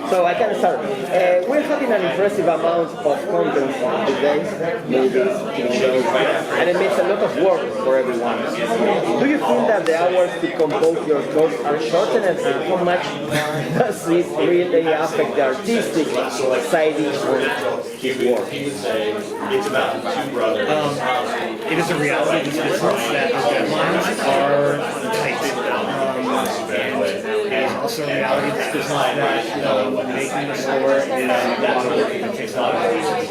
So I can start. We're having an impressive amount of content today, movies, TV shows, and it makes a lot of work for everyone. Do you think that the hours to compose your thoughts are shortened, and how much does it really affect the artistic side of his work? It's about two brothers. It is a reality of this business that the deadlines are tight. And it is also a reality of this business that making the score is a lot of work and it takes a lot of patience.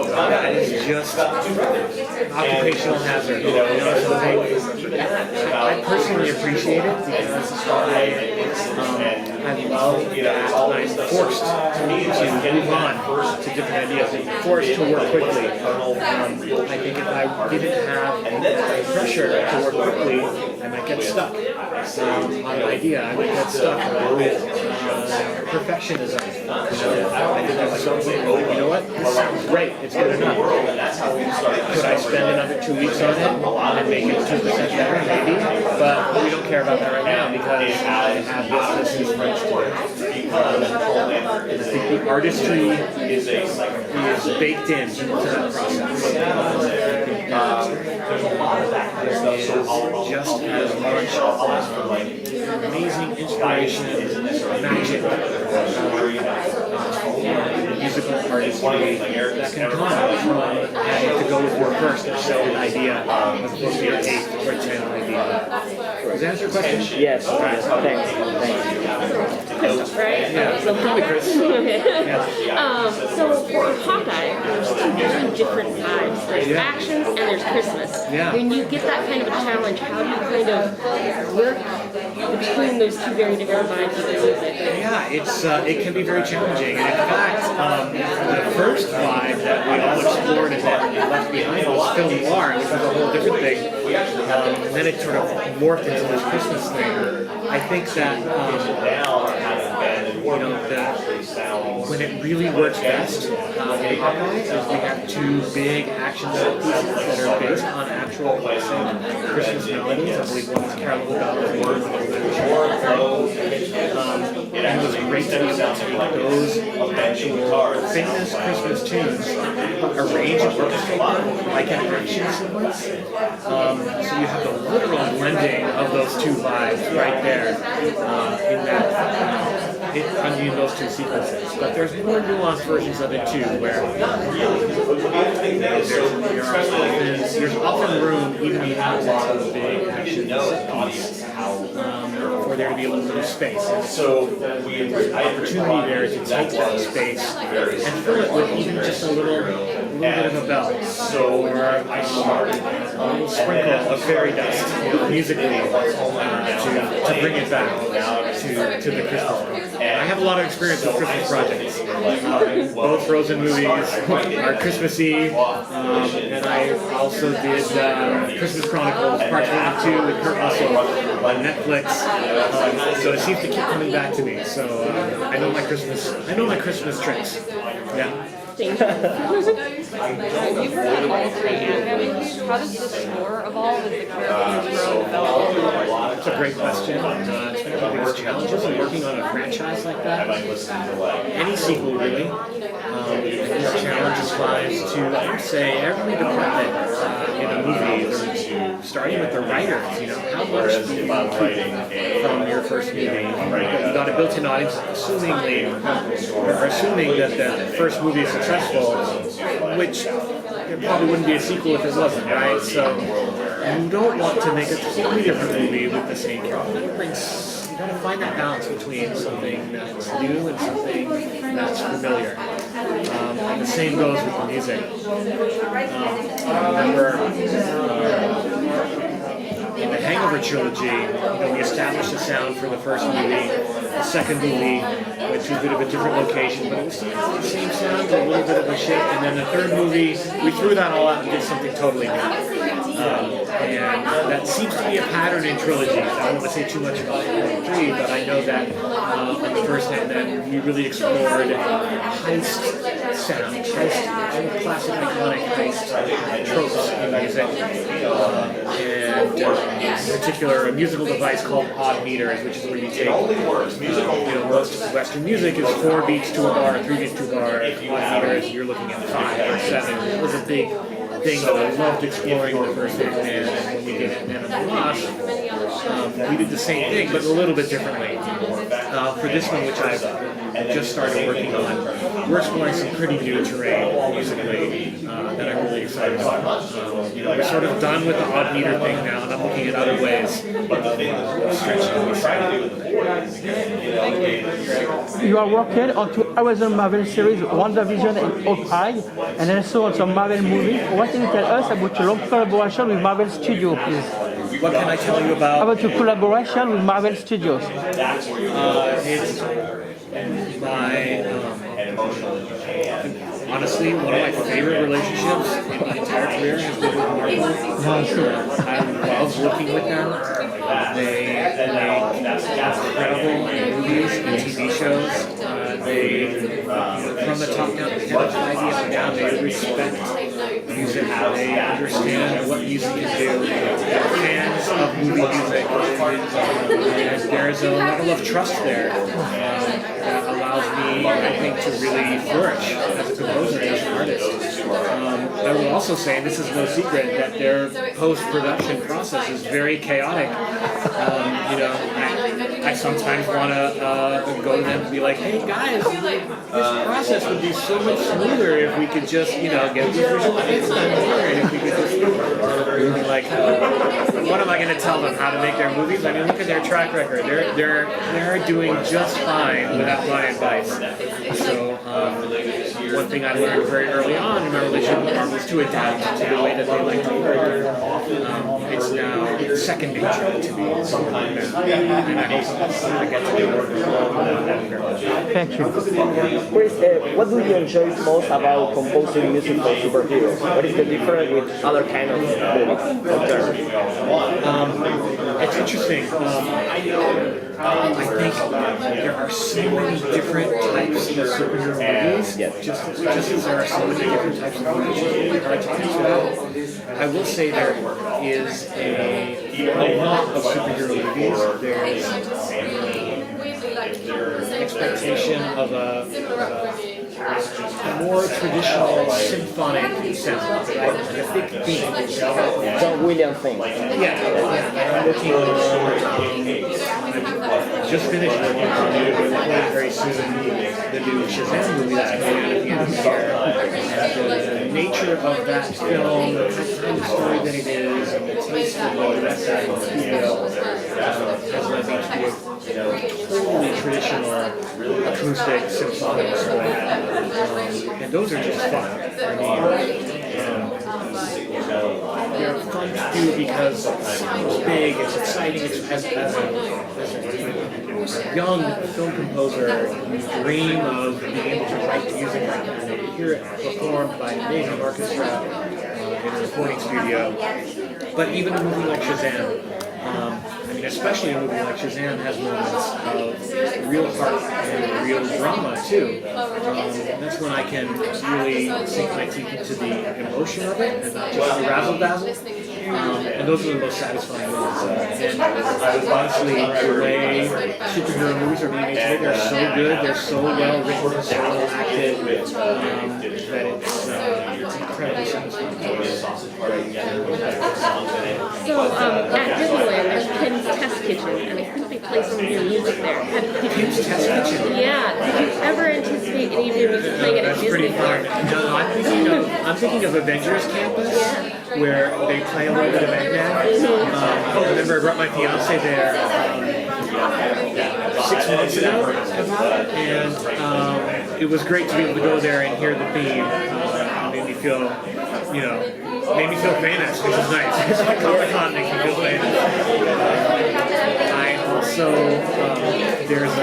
That is just occupational hazard. I personally appreciate it because I love that I'm forced to move on to different ideas, and forced to work quickly. I think if I didn't have the pressure to work quickly, I might get stuck on an idea. I would get stuck with perfectionism. I think that's something, you know what, this sounds great, it's good enough. Could I spend another 2 weeks on it and make it 2% better? Maybe, but we don't care about that right now because I have this approach to it. I think the artistry is baked into that process. There is just as much amazing inspiration, magic, musical artistry that can come from having to go with your first and show an idea as opposed to your 8th or 10th idea. Does that answer your question? Yes. Thanks. Christophe, right? Yeah, so probably Chris. Okay. Yeah. So for Hawkeye, there's two very different vibes. There's actions and there's Christmas. Yeah. When you get that kind of a challenge, how do you kind of work between those two very different vibes of the music? Yeah, it can be very challenging. And in fact, the first vibe that we all explored and that we left behind was film noir, which was a whole different thing. And then it sort of morphed into this Christmas thing. I think that when it really works best in Hawkeye is we have two big action set pieces that are based on actual classic Christmas melodies. I believe one is Carol of the Bells, one is and it was great to be able to take those actual famous Christmas tunes, arrange and orchestrate them like an action sequence. So you have the literal blending of those two vibes right there in that. In those two sequences, but there's more nuanced versions of it too, where there's often room, even if you have a lot of big action set piece, for there to be a little bit of space. And so there's an opportunity there to take that space and fill it with even just a little bit of a bell, or a little sprinkle of fairy dust musically to bring it back to the Christmas one. I have a lot of experience with Christmas projects. Both Frozen movies are Christmassy, and I also did Christmas Chronicles Part 1 and 2 with Kurt Russell on Netflix. So it seems to keep coming back to me. So I know my Christmas tricks. Yeah. Thank you. You've heard of all three anime movies. How does the score evolve as the characters grow and develop? That's a great question. It's one of the biggest challenges in working on a franchise like that. Any sequel, really. This challenge applies to, I would say, every department in a movie, starting with the writers. How much do you keep from your first movie? You got a built-in audience, assuming that the first movie is successful, which it probably wouldn't be a sequel if it wasn't, right? So you don't want to make a totally different movie with the same character. You gotta find that balance between something that's new and something that's familiar. And the same goes with the music. I remember in the Hangover trilogy, we established the sound for the first movie. The second movie went to a bit of a different location, but it was still the same sound, a little bit of a shift. And then the third movie, we threw that all out and did something totally new. And that seems to be a pattern in trilogies. I don't want to say too much about Trilogy 3, but I know that on the first hand that we really explored heist sound, heist, classic iconic heist tropes in music. And in particular, a musical device called odd meters, which is where you take, most Western music is 4 beats to a bar, 3 beats to a bar. Odd meters, you're looking at 5 or 7. It was a big thing that I loved exploring the first hand, and when we did it in Wash, we did the same thing, but a little bit differently. For this one, which I've just started working on, we're exploring some pretty new terrain musically that I'm really excited about. We're sort of done with the odd meter thing now, and I'm looking at other ways. You are working on 2 Amazon Marvel series, WandaVision and Hawkeye, and also on some Marvel movies. What can you tell us about your long collaboration with Marvel Studios, please? What can I tell you about? About your collaboration with Marvel Studios. It's my, honestly, one of my favorite relationships in my entire career has been with Marvel. I love working with them. They make incredible movies and TV shows. From the top down, kind of idea up down, they respect music. They understand what music can do. They're fans of movie music. There's a level of trust there that allows me, I think, to really flourish as a composer and as an artist. I will also say, and this is no secret, that their post-production process is very chaotic. I sometimes want to go to them and be like, hey guys, this process would be so much smoother if we could just, get the visual effects done here, and if we could just, like, what am I going to tell them, how to make their movies? I mean, look at their track record. They're doing just fine without my advice. So one thing I learned very early on in my relationship with Marvel was to adapt to the way that they like to work. It's now second nature to me. And I get to do work with Thank you. Chris, what do you enjoy most about composing music for superheroes? What is the difference with other kind of movies? It's interesting. I think there are so many different types of superhero movies. Just as there are so many different types of movies, it's really hard to answer that. I will say there is a lot of superhero movies. There's expectation of a more traditional symphonic sound, right? Like a big theme. John Williams thing. Yeah. I'm looking on, just finished working on very soon the new Shazam movie that's coming out at the end of the year. And the nature of that film, the kind of story that it is, and the taste of the rest of the studio has led me to do a totally traditional acoustic symphonic score. And those are just fun. They're fun to do because it's big, it's exciting, as a young film composer, you dream of being able to write music like that, and to hear it performed by an amazing orchestra in a recording studio. But even a movie like Shazam, especially a movie like Shazam has moments of real heart and real drama too. That's when I can really sink my teeth into the emotion of it and not just the razzle-dazzle. And those are the most satisfying moments. And honestly, the way superhero movies are being made today, they're so good, they're so well written, so well acted, that it's incredibly satisfying. So at Disneyland, there's Kim's Test Kitchen, and I think they play some of your music there. Kim's Test Kitchen? Yeah. Did you ever anticipate any of your music playing at a Disney park? No, I'm thinking of Avengers Campus, where they play a little bit of Eggman. I remember I brought my fiance there 6 months ago, and it was great to be able to go there and hear the theme. Made me feel, famous, which is nice. It's like Comic-Con makes me feel famous. I also, there's a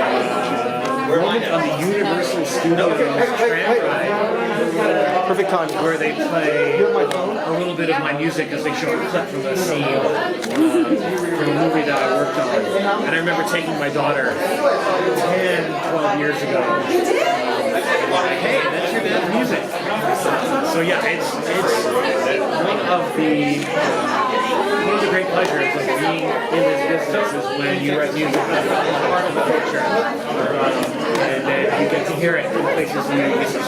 moment on the Universal Studios tram ride Perfect timing. where they play a little bit of my music as they show a clip from a scene from a movie that I worked on. And I remember taking my daughter 10, 12 years ago. Like, hey, that's your dad's music. So yeah, it's one of the great pleasures of being in this business is when you write music that's part of the culture, and then you get to hear it in places you respect.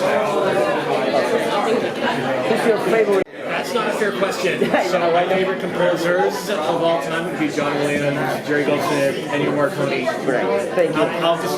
Who's your favorite? That's not a fair question. So my favorite composers of all time would be John Williams, Jerry Goldsmith, Ennio Morricone. Great. Thank you. I'll just